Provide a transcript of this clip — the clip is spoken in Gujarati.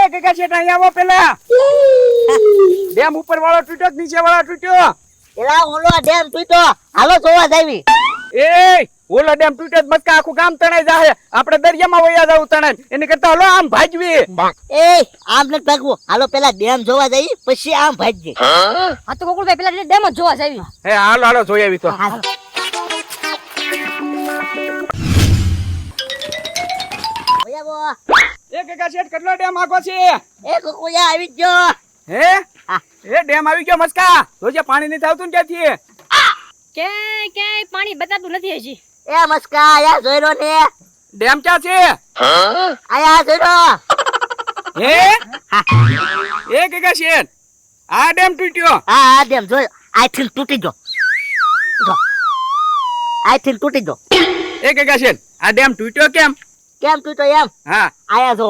એ કાકા શેઠ અહીંયા આવો પેલા. ડેમ ઉપર વાળો તૂટ્યો કે નીચે વાળો તૂટ્યો? એલા ઓલો ડેમ તૂટ્યો, હાલો જોવા જાવી. એ ઓલો ડેમ તૂટ્યો જ મસ્કા આખું ગામ તણાઈ જાહે. આપણે દરિયામાં વયા જાવ તણાઈ. એની કરતા હાલો આમ ભાજવી. એ આમ નથી ભાગવું, હાલો પેલા ડેમ જોવા જઈએ પછી આમ ભાગજે. હા તો ગોકુળભાઈ પેલા ડેમ જ જોવા જાવી. હે હાલો હાલો જોઈ આવી તો. એ કાકા શેઠ કેટલો ડેમ આગો છે? એ કોકોયા આવી જ ગયો. હે એ ડેમ આવી ગયો મસ્કા. જોજે પાણી નથી આવતું ને ક્યાંથી. ક્યાંય પાણી બતાતું નથી હજી. એ મસ્કા આયા જોઈ લો ને. ડેમ ક્યાં છે? આયા જોઈ લો. હે એ કાકા શેઠ આ ડેમ તૂટ્યો. હા ડેમ જોઈ, આઈ થિંક તૂટી ગયો. આઈ થિંક તૂટી ગયો. એ કાકા શેઠ આ ડેમ તૂટ્યો કેમ? કેમ તૂટ્યો એમ? હા આયા જો.